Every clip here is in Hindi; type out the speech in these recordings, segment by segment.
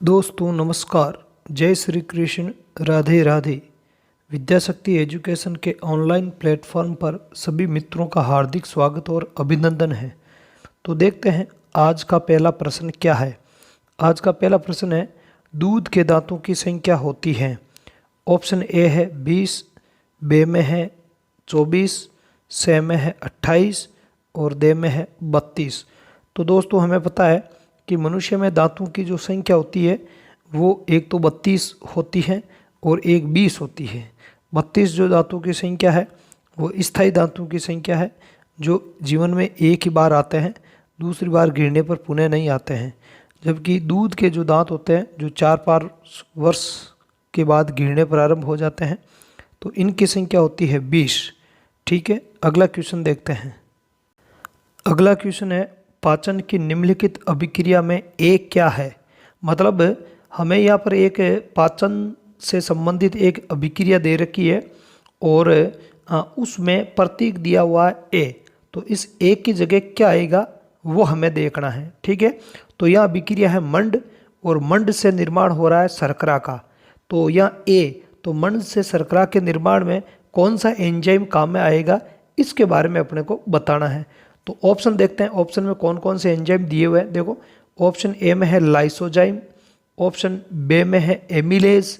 दोस्तों नमस्कार, जय श्री कृष्ण, राधे राधे। विद्याशक्ति एजुकेशन के ऑनलाइन प्लेटफॉर्म पर सभी मित्रों का हार्दिक स्वागत और अभिनंदन है। तो देखते हैं आज का पहला प्रश्न क्या है। आज का पहला प्रश्न है, दूध के दांतों की संख्या होती है। ऑप्शन ए है 20, बी में है 24, सी में है 28 और डी में है 32। तो दोस्तों हमें पता है कि मनुष्य में दांतों की जो संख्या होती है वो एक तो 32 होती है और एक 20 होती है। 32 जो दांतों की संख्या है वो स्थायी दांतों की संख्या है, जो जीवन में एक ही बार आते हैं, दूसरी बार गिरने पर पुनः नहीं आते हैं। जबकि दूध के जो दांत होते हैं जो 4-5 वर्ष के बाद गिरने प्रारंभ हो जाते हैं, तो इनकी संख्या होती है 20। ठीक है, अगला क्वेश्चन देखते हैं। अगला क्वेश्चन है, पाचन की निम्नलिखित अभिक्रिया में एक क्या है। मतलब हमें यहाँ पर एक पाचन से संबंधित एक अभिक्रिया दे रखी है और उसमें प्रतीक दिया हुआ है ए। तो इस ए की जगह क्या आएगा वो हमें देखना है। ठीक है, तो यह अभिक्रिया है मंड और मंड से निर्माण हो रहा है शर्करा का। तो यह ए, तो मंड से शर्करा के निर्माण में कौन सा एंजाइम काम में आएगा इसके बारे में अपने को बताना है। तो ऑप्शन देखते हैं, ऑप्शन में कौन कौन से एंजाइम दिए हुए हैं। देखो, ऑप्शन ए में है लाइसोजाइम, ऑप्शन बी में है एमिलेज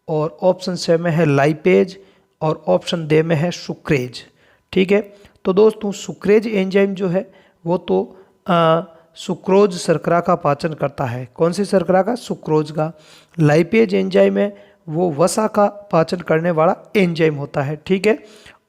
और ऑप्शन सी में है लाइपेज और ऑप्शन डी में है सुक्रेज। ठीक है, तो दोस्तों सुक्रेज एंजाइम जो है वो तो सुक्रोज शर्करा का पाचन करता है। कौन सी शर्करा का? सुक्रोज का। लाइपेज एंजाइम है वो वसा का पाचन करने वाला एंजाइम होता है। ठीक है,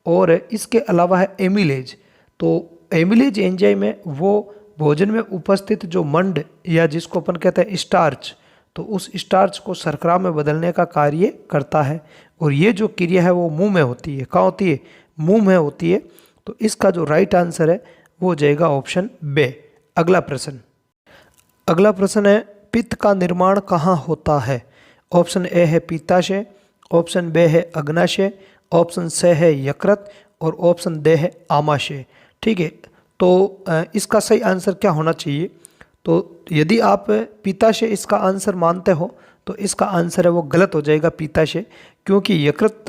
और इसके अलावा है एमिलेज। तो एमिलेज एंजाइम है वो भोजन में उपस्थित जो मंड या जिसको अपन कहते हैं स्टार्च, तो उस स्टार्च को शर्करा में बदलने का कार्य करता है। और ये जो क्रिया है वो मुंह में होती है। कहाँ होती है? मुंह में होती है। तो इसका जो राइट आंसर है वो हो जाएगा ऑप्शन बी। अगला प्रश्न। अगला प्रश्न है, पित्त का निर्माण कहाँ होता है। ऑप्शन ए है पित्ताशय, ऑप्शन बी है अग्नाशय, ऑप्शन सी है यकृत और ऑप्शन डी है आमाशय। ठीक है, तो इसका सही आंसर क्या होना चाहिए? तो यदि आप पित्ताशय इसका आंसर मानते हो तो इसका आंसर है वो गलत हो जाएगा पित्ताशय, क्योंकि यकृत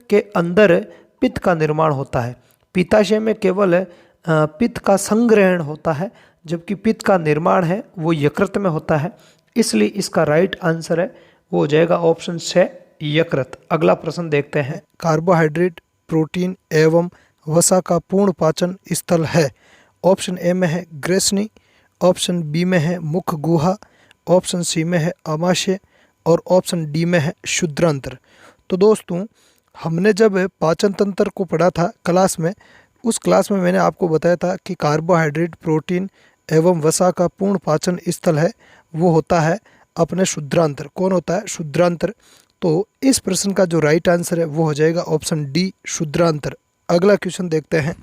के अंदर पित्त का निर्माण होता है। पित्ताशय में केवल पित्त का संग्रहण होता है, जबकि पित्त का निर्माण है वो यकृत में होता है। इसलिए इसका राइट आंसर है वो हो जाएगा ऑप्शन से यकृत। अगला प्रश्न देखते हैं। कार्बोहाइड्रेट, प्रोटीन एवं वसा का पूर्ण पाचन स्थल है। ऑप्शन ए में है ग्रेसनी, ऑप्शन बी में है मुख गुहा, ऑप्शन सी में है आमाशय और ऑप्शन डी में है क्षुद्रांत्र। तो दोस्तों हमने जब पाचन तंत्र को पढ़ा था क्लास में, उस क्लास में मैंने आपको बताया था कि कार्बोहाइड्रेट, प्रोटीन एवं वसा का पूर्ण पाचन स्थल है वो होता है अपने क्षुद्रांत्र। कौन होता है? क्षुद्रांत्र। तो इस प्रश्न का जो राइट आंसर है वो हो जाएगा ऑप्शन डी, क्षुद्रांत्र। अगला क्वेश्चन देखते हैं।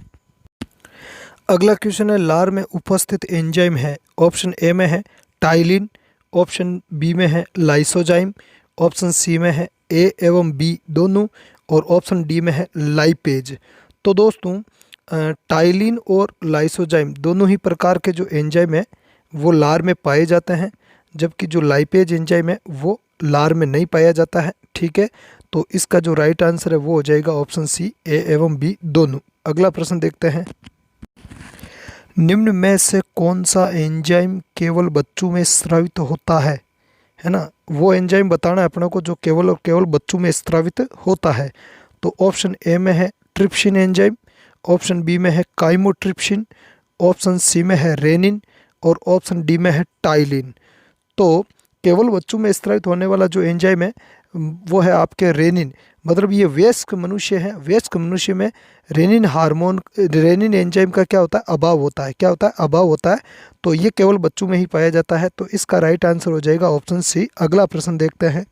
अगला क्वेश्चन है, लार में उपस्थित एंजाइम है। ऑप्शन ए में है टाइलिन, ऑप्शन बी में है लाइसोजाइम, ऑप्शन सी में है ए एवं बी दोनों और ऑप्शन डी में है लाइपेज। तो दोस्तों टाइलिन और लाइसोजाइम दोनों ही प्रकार के जो एंजाइम है वो लार में पाए जाते हैं, जबकि जो लाइपेज एंजाइम है वो लार में नहीं पाया जाता है। ठीक है, तो इसका जो राइट आंसर है वो हो जाएगा ऑप्शन सी, ए एवं बी दोनों। अगला प्रश्न देखते हैं। निम्न में से कौन सा एंजाइम केवल बच्चों में स्रावित होता है ना? वो एंजाइम बताना है अपने को जो केवल और केवल बच्चों में स्रावित होता है। तो ऑप्शन ए में है ट्रिप्सिन एंजाइम, ऑप्शन बी में है काइमोट्रिप्सिन, ऑप्शन सी में है रेनिन और ऑप्शन डी में है टाइलिन। तो केवल बच्चों में स्रावित होने वाला जो एंजाइम है वो है आपके रेनिन। मतलब ये वयस्क मनुष्य है, वयस्क मनुष्य में रेनिन हार्मोन, रेनिन एंजाइम का क्या होता है? अभाव होता है। क्या होता है? अभाव होता है। तो ये केवल बच्चों में ही पाया जाता है। तो इसका राइट आंसर हो जाएगा ऑप्शन सी। अगला प्रश्न देखते हैं।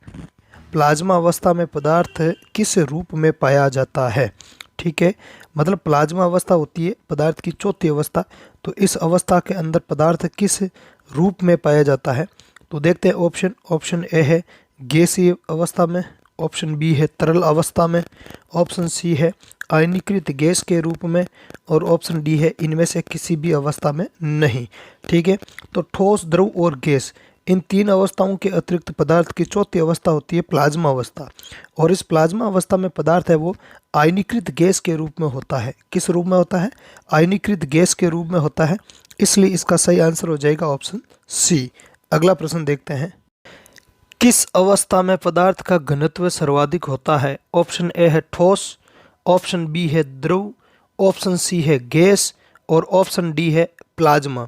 प्लाज्मा अवस्था में पदार्थ किस रूप में पाया जाता है? ठीक है, मतलब प्लाज्मा अवस्था होती है पदार्थ की चौथी अवस्था। तो इस अवस्था के अंदर पदार्थ किस रूप में पाया जाता है? तो देखते हैं ऑप्शन। ऑप्शन ए है गैसीय अवस्था में, ऑप्शन बी है तरल अवस्था में, ऑप्शन सी है आयनीकृत गैस के रूप में और ऑप्शन डी है इनमें से किसी भी अवस्था में नहीं। ठीक है, तो ठोस, द्रव और गैस इन तीन अवस्थाओं के अतिरिक्त पदार्थ की चौथी अवस्था होती है प्लाज्मा अवस्था, और इस प्लाज्मा अवस्था में पदार्थ है वो आयनीकृत गैस के रूप में होता है। किस रूप में होता है? आयनीकृत गैस के रूप में होता है, इसलिए इसका सही आंसर हो जाएगा ऑप्शन सी। अगला प्रश्न देखते हैं, किस अवस्था में पदार्थ का घनत्व सर्वाधिक होता है? ऑप्शन ए है ठोस, ऑप्शन बी है द्रव, ऑप्शन सी है गैस और ऑप्शन डी है प्लाज्मा।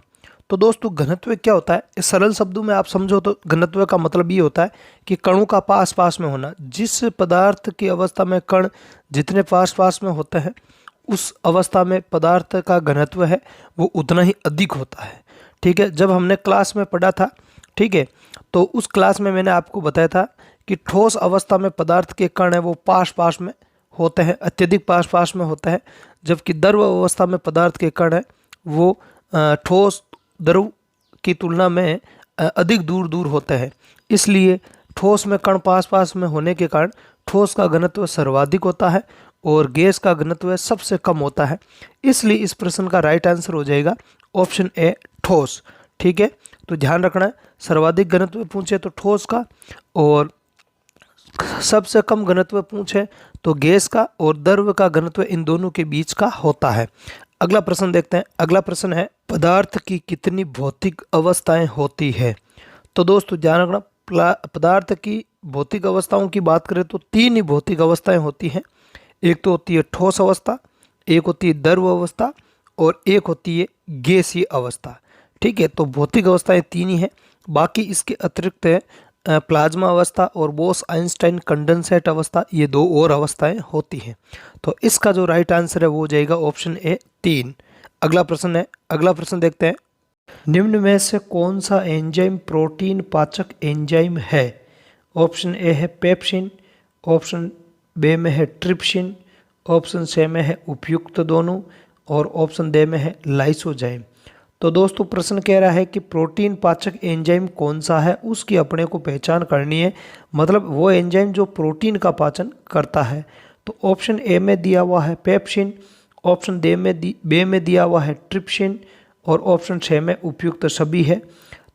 तो दोस्तों घनत्व क्या होता है? इस सरल शब्दों में आप समझो तो घनत्व का मतलब ये होता है कि कणों का पास पास में होना। जिस पदार्थ की अवस्था में कण जितने पास पास में होते हैं उस अवस्था में पदार्थ का घनत्व है वो उतना ही अधिक होता है। ठीक है, जब हमने क्लास में पढ़ा था, ठीक है, तो उस क्लास में मैंने आपको बताया था कि ठोस अवस्था में पदार्थ के कण है वो पास पास में होते हैं, अत्यधिक पास पास में होता है, जबकि द्रव अवस्था में पदार्थ के कण है वो ठोस द्रव की तुलना में अधिक दूर दूर होते हैं। इसलिए ठोस में कण पास पास में होने के कारण ठोस का घनत्व सर्वाधिक होता है और गैस का घनत्व सबसे कम होता है। इसलिए इस प्रश्न का राइट आंसर हो जाएगा ऑप्शन ए ठोस। ठीक है, तो ध्यान रखना है, सर्वाधिक घनत्व पूछे तो ठोस का और सबसे कम घनत्व पूछे तो गैस का और द्रव का घनत्व इन दोनों के बीच का होता है। अगला प्रश्न देखते हैं। अगला प्रश्न है, पदार्थ की कितनी भौतिक अवस्थाएं होती है? तो दोस्तों ध्यान रखना, पदार्थ की भौतिक अवस्थाओं की बात करें तो तीन ही भौतिक अवस्थाएं होती हैं। एक तो होती है ठोस अवस्था, एक होती है द्रव अवस्था और एक होती है गैसीय अवस्था। ठीक है, तो भौतिक अवस्थाएं तीन ही हैं, बाकी इसके अतिरिक्त है प्लाज्मा अवस्था और बोस आइंस्टाइन कंडेंसेट अवस्था, ये दो और अवस्थाएं होती हैं। तो इसका जो राइट आंसर है वो हो जाएगा ऑप्शन ए 3। अगला प्रश्न है, अगला प्रश्न देखते हैं, निम्न में से कौन सा एंजाइम प्रोटीन पाचक एंजाइम है? ऑप्शन ए है पेप्सिन, ऑप्शन बी में है ट्रिप्सिन, ऑप्शन सी में है उपयुक्त दोनों और ऑप्शन डी में है लाइसोजाइम। तो दोस्तों प्रश्न कह रहा है कि प्रोटीन पाचक एंजाइम कौन सा है, उसकी अपने को पहचान करनी है, मतलब वो एंजाइम जो प्रोटीन का पाचन करता है। तो ऑप्शन ए में दिया हुआ है पेप्सिन, ऑप्शन बी में दिया हुआ है ट्रिप्सिन और ऑप्शन सी में उपयुक्त सभी है।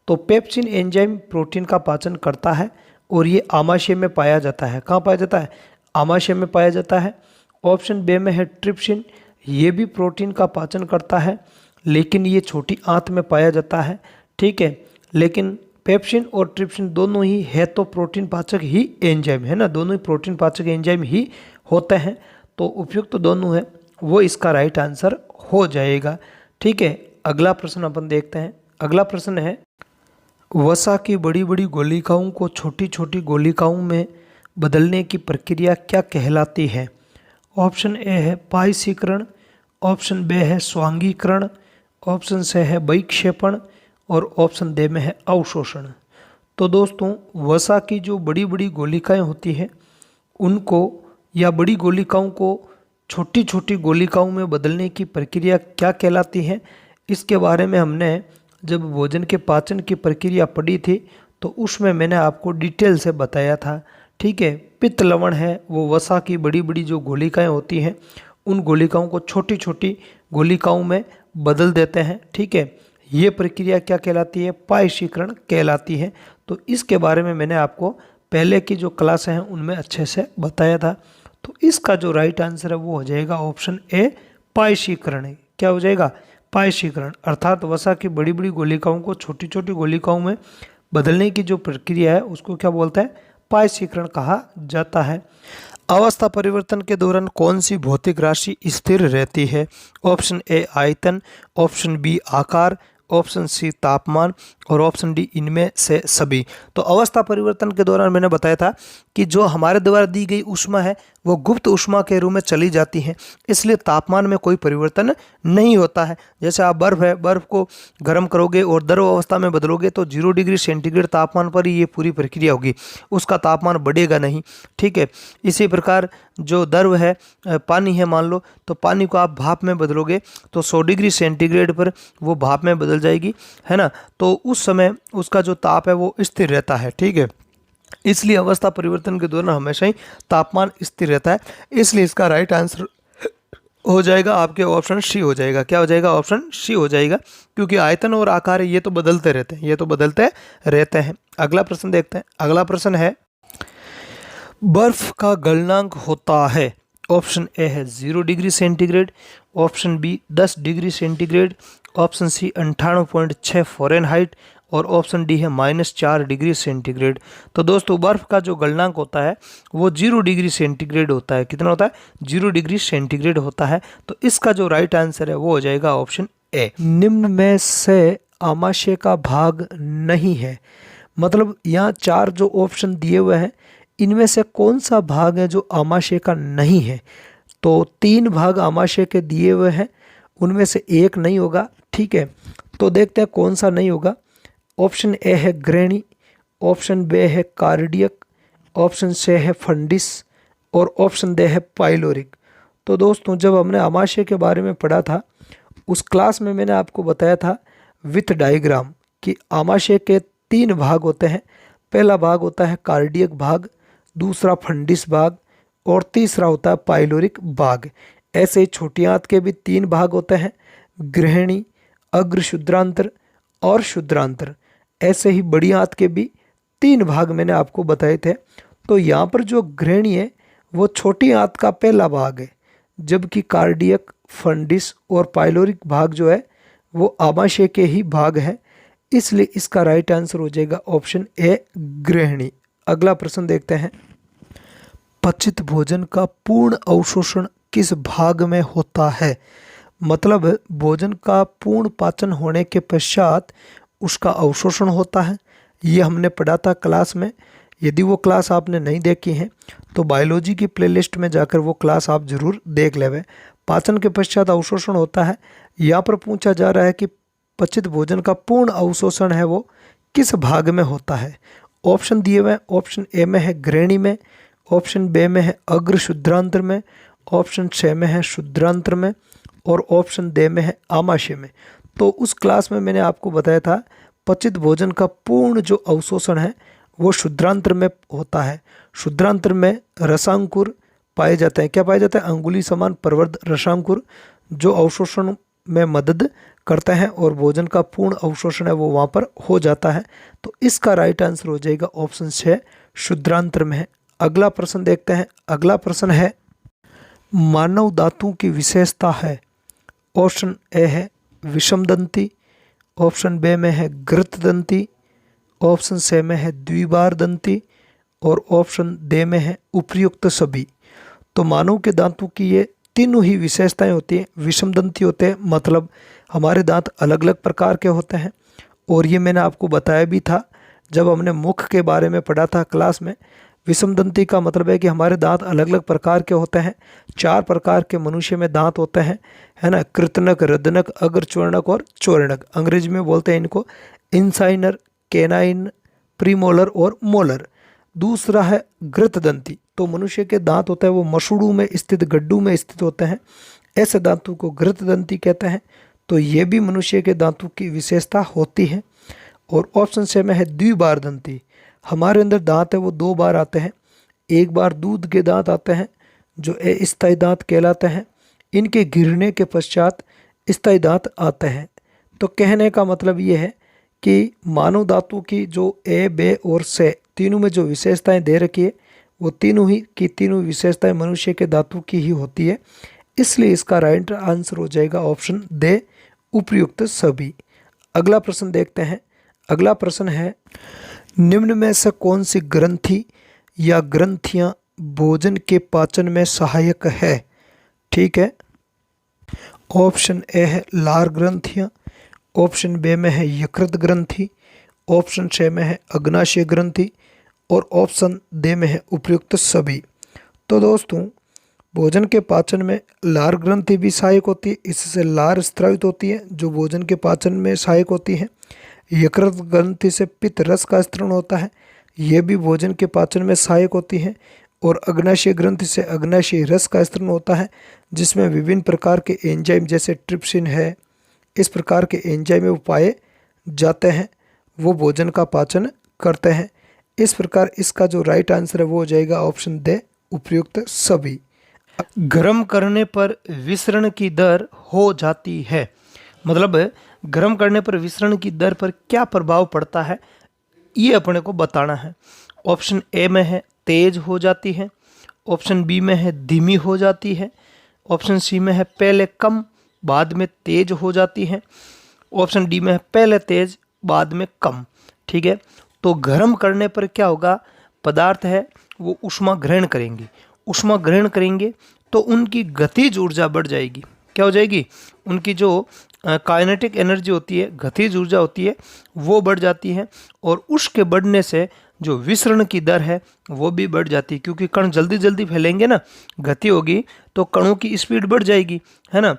तो पेप्सिन एंजाइम प्रोटीन का पाचन करता है और ये आमाशय में पाया जाता है। कहाँ पाया जाता है? आमाशय में पाया जाता है। ऑप्शन बी में है ट्रिप्सिन, ये भी प्रोटीन का पाचन करता है लेकिन ये छोटी आंत में पाया जाता है। ठीक है, लेकिन पेप्सिन और ट्रिप्सिन दोनों ही है तो प्रोटीन पाचक ही एंजाइम है ना, दोनों ही प्रोटीन पाचक एंजाइम ही होते हैं। तो उपयुक्त दोनों है वो इसका राइट आंसर हो जाएगा। ठीक है, अगला प्रश्न अपन देखते हैं। अगला प्रश्न है, वसा की बड़ी बड़ी गोलिकाओं को छोटी छोटी गोलिकाओं में बदलने की प्रक्रिया क्या कहलाती है? ऑप्शन ए है पाइसीकरण, ऑप्शन बी है स्वांगीकरण, ऑप्शन सी है विक्षेपण और ऑप्शन डी में है अवशोषण। तो दोस्तों वसा की जो बड़ी बड़ी गोलिकाएं होती हैं उनको या बड़ी गोलिकाओं को छोटी छोटी गोलिकाओं में बदलने की प्रक्रिया क्या कहलाती है, इसके बारे में हमने जब भोजन के पाचन की प्रक्रिया पढ़ी थी तो उसमें मैंने आपको डिटेल से बताया था। ठीक है, पित्त लवण है वो वसा की बड़ी बड़ी जो गोलिकाएं होती हैं उन गोलिकाओं को छोटी छोटी गोलिकाओं में बदल देते हैं। ठीक है, ये प्रक्रिया क्या कहलाती है? पायशीकरण कहलाती है। तो इसके बारे में मैंने आपको पहले की जो क्लास हैं उनमें अच्छे से बताया था। तो इसका जो राइट आंसर है वो हो जाएगा ऑप्शन ए पायशीकरण। क्या हो जाएगा? पायशीकरण, अर्थात वसा की बड़ी बड़ी गोलिकाओं को छोटी छोटी गोलिकाओं में बदलने की जो प्रक्रिया है उसको क्या बोलते हैं? पायशीकरण कहा जाता है। अवस्था परिवर्तन के दौरान कौन सी भौतिक राशि स्थिर रहती है? ऑप्शन ए आयतन, ऑप्शन बी आकार, ऑप्शन सी तापमान और ऑप्शन डी इनमें से सभी। तो अवस्था परिवर्तन के दौरान मैंने बताया था कि जो हमारे द्वारा दी गई ऊष्मा है वो गुप्त ऊष्मा के रूप में चली जाती है, इसलिए तापमान में कोई परिवर्तन नहीं होता है। जैसे आप बर्फ़ है, बर्फ़ को गर्म करोगे और द्रव अवस्था में बदलोगे तो 0 डिग्री सेंटीग्रेड तापमान पर ही ये पूरी प्रक्रिया होगी, उसका तापमान बढ़ेगा नहीं। ठीक है, इसी प्रकार जो द्रव है पानी है मान लो, तो पानी को आप भाप में बदलोगे तो 100 डिग्री सेंटीग्रेड पर वो भाप में बदल जाएगी, है ना, तो उस समय उसका जो ताप है वो स्थिर रहता है। ठीक है, इसलिए अवस्था परिवर्तन के दौरान हमेशा ही तापमान स्थिर रहता है, इसलिए इसका राइट आंसर हो जाएगा आपके ऑप्शन सी हो जाएगा। क्या हो जाएगा? ऑप्शन सी हो जाएगा, क्योंकि आयतन और आकार ये तो बदलते रहते हैं, ये तो बदलते रहते हैं। अगला प्रश्न देखते हैं। अगला प्रश्न है, बर्फ का गलनांक होता है। ऑप्शन ए है 0 degree centigrade, option B 10 degree centigrade, option C 98.6 Fahrenheit और ऑप्शन डी है -4 डिग्री सेंटीग्रेड। तो दोस्तों बर्फ का जो गलनांक होता है वो 0 डिग्री सेंटीग्रेड होता है। कितना होता है? 0 डिग्री सेंटीग्रेड होता है। तो इसका जो राइट आंसर है वो हो जाएगा ऑप्शन ए। निम्न में से आमाशय का भाग नहीं है, मतलब यहाँ चार जो ऑप्शन दिए हुए हैं इनमें से कौन सा भाग है जो आमाशय का नहीं है? तो 3 भाग आमाशय के दिए हुए हैं, उनमें से एक नहीं होगा। ठीक है, तो देखते हैं कौन सा नहीं होगा। ऑप्शन ए है ग्रहणी, ऑप्शन बी है कार्डियक, ऑप्शन सी है फंडिस और ऑप्शन डी है पाइलोरिक। तो दोस्तों जब हमने आमाशय के बारे में पढ़ा था उस क्लास में मैंने आपको बताया था विथ डायग्राम कि आमाशय के 3 भाग होते हैं। पहला भाग होता है कार्डियक भाग, दूसरा फंडिस भाग और तीसरा होता है पाइलोरिक भाग। ऐसे ही छोटी आंत के भी 3 भाग होते हैं, ग्रहणी, अग्र शुद्रांतर और शुद्रांतर। ऐसे ही बड़ी आंत के भी 3 भाग मैंने आपको बताए थे। तो यहाँ पर जो ग्रहणी है वो छोटी आंत का पहला भाग है, जबकि कार्डियक, फंडिस और पाइलोरिक भाग जो है वो आमाशय के ही भाग हैं। इसलिए इसका राइट आंसर हो जाएगा ऑप्शन ए ग्रहणी। अगला प्रश्न देखते हैं। पचित भोजन का पूर्ण अवशोषण किस भाग में होता है? मतलब भोजन का पूर्ण पाचन होने के पश्चात उसका अवशोषण होता है। ये हमने पढ़ा था क्लास में। यदि वो क्लास आपने नहीं देखी है तो बायोलॉजी की प्लेलिस्ट में जाकर वो क्लास आप जरूर देख लेवे। पाचन के पश्चात अवशोषण होता है। यहाँ पर पूछा जा रहा है कि पचित भोजन का पूर्ण अवशोषण है वो किस भाग में होता है? ऑप्शन दिए हुए हैं। ऑप्शन ए में है ग्रहणी में, ऑप्शन बी में है अग्र शुद्रांतर में, ऑप्शन सी में है शुद्रांतर में और ऑप्शन डी में है आमाशय में। तो उस क्लास में मैंने आपको बताया था पचित भोजन का पूर्ण जो अवशोषण है वो शुद्रांतर में होता है। शुद्रांतर में रसांकुर पाए जाते हैं। क्या पाए जाते हैं? अंगुली समान प्रवर्ध रसांकुर, जो अवशोषण में मदद करते हैं और भोजन का पूर्ण अवशोषण है वो वहाँ पर हो जाता है। तो इसका राइट आंसर हो जाएगा ऑप्शन सी, शुद्रांतर में है। अगला प्रश्न देखते हैं। अगला प्रश्न है, मानव दांतों की विशेषता है। ऑप्शन ए है विषमदंती, ऑप्शन बी में है घृतदंती, ऑप्शन सी में है द्विबार दंती और ऑप्शन डी में है उपर्युक्त सभी। तो मानव के दांतों की ये तीनों ही विशेषताएं होती हैं। विषमदंती होते हैं, मतलब हमारे दांत अलग अलग प्रकार के होते हैं, और ये मैंने आपको बताया भी था जब हमने मुख के बारे में पढ़ा था क्लास में। विषमदंती का मतलब है कि हमारे दांत अलग अलग प्रकार के होते हैं। 4 प्रकार के मनुष्य में दांत होते हैं, है ना। कृतनक, रदनक, अग्रचूर्णक और चोरणक। अंग्रेजी में बोलते हैं इनको इंसाइनर, केनाइन, प्रीमोलर और मोलर। दूसरा है घृतदंती। तो मनुष्य के दांत होते हैं वो मसूड़ों में स्थित, गड्ढों में स्थित होते हैं। ऐसे दांतों को घृतदंती कहते हैं। तो ये भी मनुष्य के दांतों की विशेषता होती है। और ऑप्शन सी में है द्विबार दंती। हमारे अंदर दांत है वो 2 बार आते हैं। एक बार दूध के दांत आते हैं जो स्थायी दांत कहलाते हैं। इनके गिरने के पश्चात स्थायी दांत आते हैं। तो कहने का मतलब ये है कि मानव दांतों की जो ए, बे और से तीनों में जो विशेषताएं दे रखी है वो तीनों ही की तीनों विशेषताएं मनुष्य के दांतों की ही होती है। इसलिए इसका राइट आंसर हो जाएगा ऑप्शन दे, उपर्युक्त सभी। अगला प्रश्न देखते हैं। अगला प्रश्न है, निम्न में से कौन सी ग्रंथि या ग्रंथियां भोजन के पाचन में सहायक है? ठीक है, ऑप्शन ए है लार ग्रंथियां, ऑप्शन बी में है यकृत ग्रंथि, ऑप्शन सी में है अग्नाशय ग्रंथि और ऑप्शन डी में है उपर्युक्त सभी। तो दोस्तों भोजन के पाचन में लार ग्रंथि भी सहायक होती है, इससे लार स्रावित होती है जो भोजन के पाचन में सहायक होती है। यकृत ग्रंथि से पित्त रस का स्त्रण होता है, यह भी भोजन के पाचन में सहायक होती है। और अग्नाशय ग्रंथि से अग्नाशय रस का स्त्रण होता है जिसमें विभिन्न प्रकार के एंजाइम जैसे ट्रिप्सिन है, इस प्रकार के एंजाइम वो पाए जाते हैं, वो भोजन का पाचन करते हैं। इस प्रकार इसका जो राइट आंसर है वो हो जाएगा ऑप्शन दे, उपर्युक्त सभी। गर्म करने पर विसरण की दर हो जाती है। मतलब गर्म करने पर विसरण की दर पर क्या प्रभाव पड़ता है, ये अपने को बताना है। ऑप्शन ए में है तेज हो जाती है, ऑप्शन बी में है धीमी हो जाती है, ऑप्शन सी में है पहले कम बाद में तेज हो जाती है, ऑप्शन डी में है पहले तेज बाद में कम। ठीक है, तो गर्म करने पर क्या होगा, पदार्थ है वो ऊष्मा ग्रहण करेंगे, ऊष्मा ग्रहण करेंगे तो उनकी गतिज ऊर्जा बढ़ जाएगी। क्या हो जाएगी, उनकी जो काइनेटिक एनर्जी होती है, गतिज ऊर्जा होती है, वो बढ़ जाती है। और उसके बढ़ने से जो विसरण की दर है वो भी बढ़ जाती है, क्योंकि कण जल्दी जल्दी फैलेंगे ना, गति होगी तो कणों की स्पीड बढ़ जाएगी, है ना।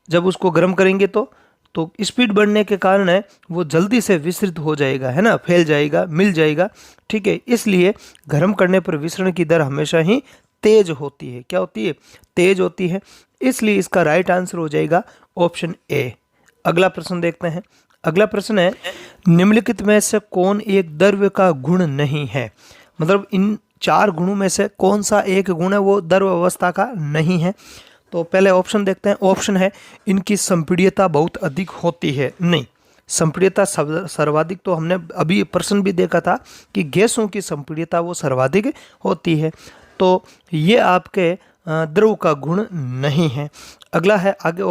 जब उसको गर्म करेंगे तो स्पीड बढ़ने के कारण है वो जल्दी से विसरित हो जाएगा, है ना, फैल जाएगा, मिल जाएगा। ठीक है, इसलिए गर्म करने पर विसरण की दर हमेशा ही तेज होती है। क्या होती है, तेज होती है। इसलिए इसका राइट आंसर हो जाएगा ऑप्शन ए। अगला प्रश्न देखते हैं। अगला प्रश्न है, निम्नलिखित में से कौन एक द्रव्य का गुण नहीं है। मतलब इन 4 गुणों में से कौन सा एक गुण है वो द्रव अवस्था का नहीं है। तो पहले ऑप्शन देखते हैं। ऑप्शन है इनकी संपीड्यता बहुत अधिक होती है। नहीं, संपीड्यता सर्वाधिक तो हमने अभी प्रश्न भी देखा था कि गैसों की संपीड्यता वो सर्वाधिक होती है, तो ये आपके द्रव का गुण नहीं है। अगला है आगे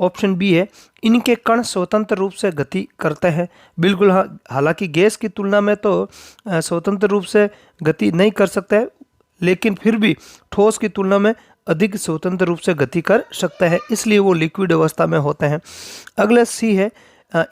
ऑप्शन बी है, इनके कण स्वतंत्र रूप से गति करते हैं। बिल्कुल हाँ, हालांकि गैस की तुलना में तो स्वतंत्र रूप से गति नहीं कर सकते हैं, लेकिन फिर भी ठोस की तुलना में अधिक स्वतंत्र रूप से गति कर सकते हैं, इसलिए वो लिक्विड अवस्था में होते हैं। अगला सी है,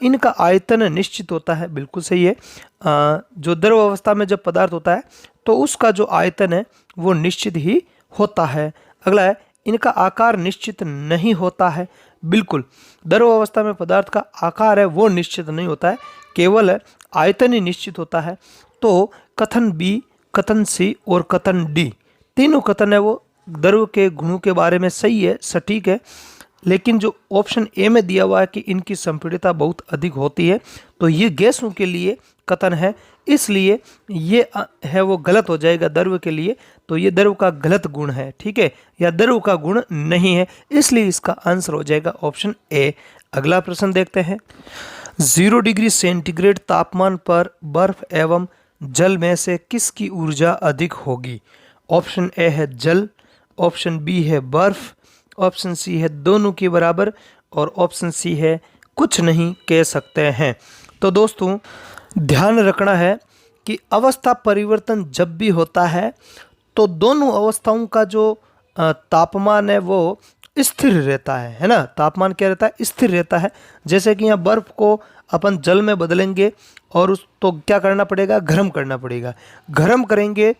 इनका आयतन निश्चित होता है। बिल्कुल सही है, जो द्रव अवस्था में जब पदार्थ होता है तो उसका जो आयतन है वो निश्चित ही होता है। अगला है, इनका आकार निश्चित नहीं होता है। बिल्कुल, द्रव अवस्था में पदार्थ का आकार है वो निश्चित नहीं होता है, केवल आयतन ही निश्चित होता है। तो कथन बी, कथन सी और कथन डी, तीनों कथन है वो द्रव के गुणों के बारे में सही है, सटीक है। लेकिन जो ऑप्शन ए में दिया हुआ है कि इनकी संपीड्यता बहुत अधिक होती है, तो ये गैसों के लिए कथन है, इसलिए ये है वो गलत हो जाएगा द्रव के लिए। तो ये द्रव का गलत गुण है, ठीक है, या द्रव का गुण नहीं है, इसलिए इसका आंसर हो जाएगा ऑप्शन ए। अगला प्रश्न देखते हैं। 0 डिग्री सेंटीग्रेड तापमान पर बर्फ एवं जल में से किसकी ऊर्जा अधिक होगी। ऑप्शन ए है जल, ऑप्शन बी है बर्फ, ऑप्शन सी है दोनों के बराबर, और ऑप्शन सी है कुछ नहीं कह सकते हैं। तो दोस्तों ध्यान रखना है कि अवस्था परिवर्तन जब भी होता है तो दोनों अवस्थाओं का जो तापमान है वो स्थिर रहता है ना। तापमान क्या रहता है, स्थिर रहता है। जैसे कि यहाँ बर्फ को अपन जल में बदलेंगे और उस तो क्या करना पड़ेगा, गर्म करना पड़ेगा। गर्म करेंगे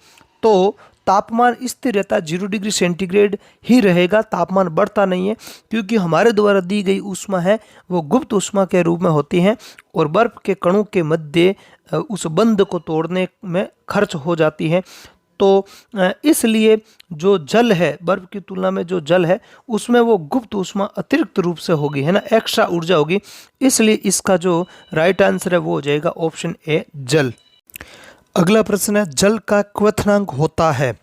तो तापमान स्थिर रहता है, 0 डिग्री सेंटीग्रेड ही रहेगा, तापमान बढ़ता नहीं है, क्योंकि हमारे द्वारा दी गई ऊष्मा है वो गुप्त ऊष्मा के रूप में होती है और बर्फ के कणों के मध्य उस बंध को तोड़ने में खर्च हो जाती है। तो इसलिए जो जल है, बर्फ की तुलना में जो जल है उसमें वो गुप्त ऊष्मा अतिरिक्त रूप से होगी, है ना, एक्स्ट्रा ऊर्जा होगी। इसलिए इसका जो राइट आंसर है वो हो जाएगा ऑप्शन ए जल। अगला प्रश्न है, जल का क्वथनांक होता है।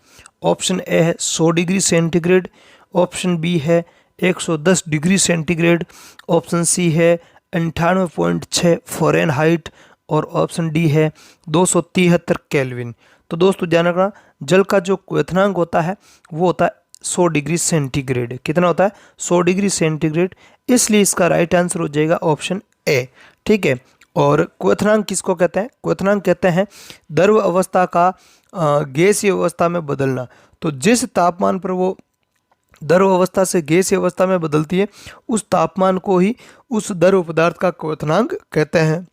ऑप्शन ए है 100 डिग्री सेंटीग्रेड, ऑप्शन बी है 110 डिग्री सेंटीग्रेड, ऑप्शन सी है 98.6 फ़ारेनहाइट और ऑप्शन डी है 273 केल्विन। तो दोस्तों ध्यान रखना, जल का जो क्वथनांक होता है वो होता है 100 डिग्री सेंटीग्रेड। कितना होता है, 100 डिग्री सेंटीग्रेड, इसलिए इसका राइट आंसर हो जाएगा ऑप्शन ए। ठीक है, और क्वथनांक किसको कहते हैं, क्वथनांक कहते हैं द्रव अवस्था का गैसीय अवस्था में बदलना। तो जिस तापमान पर वो द्रव अवस्था से गैसीय अवस्था में बदलती है उस तापमान को ही उस द्रव पदार्थ का क्वथनांक कहते हैं।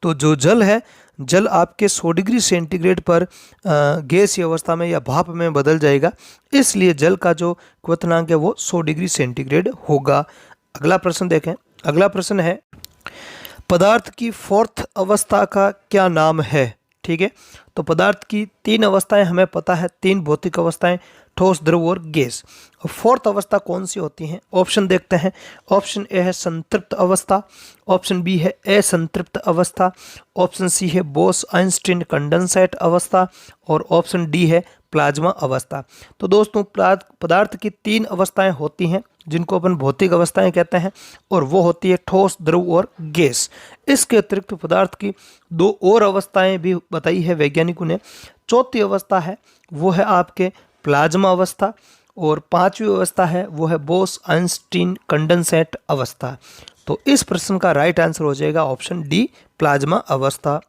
तो जो जल है, जल आपके 100 डिग्री सेंटीग्रेड पर गैसीय अवस्था में या भाप में बदल जाएगा, इसलिए जल का जो क्वथनांक है वो 100 डिग्री सेंटीग्रेड होगा। अगला प्रश्न देखें। अगला प्रश्न है, पदार्थ की फोर्थ अवस्था का क्या नाम है। ठीक है। तो पदार्थ की 3 अवस्थाएं हमें पता है, 3 भौतिक अवस्थाएं, ठोस, द्रव और गैस। और 4th अवस्था कौन सी होती है? ऑप्शन देखते हैं। ऑप्शन ए है संतृप्त अवस्था, ऑप्शन बी है असंतृप्त अवस्था, ऑप्शन सी है बोस आइंस्टीन कंडेंसेट अवस्था और ऑप्शन डी है प्लाज्मा अवस्था। तो दोस्तों पदार्थ की 3 अवस्थाएं होती हैं जिनको अपन भौतिक अवस्थाएं कहते हैं, और वो होती है ठोस, द्रव और गैस। इसके अतिरिक्त पदार्थ की 2 और अवस्थाएं भी बताई है वैज्ञानिकों ने। 4थी अवस्था है वो है आपके प्लाज्मा अवस्था, और 5वीं अवस्था है वो है बोस आइंस्टीन कंडेंसेट अवस्था। तो इस प्रश्न का राइट आंसर हो जाएगा ऑप्शन डी, प्लाज्मा अवस्था।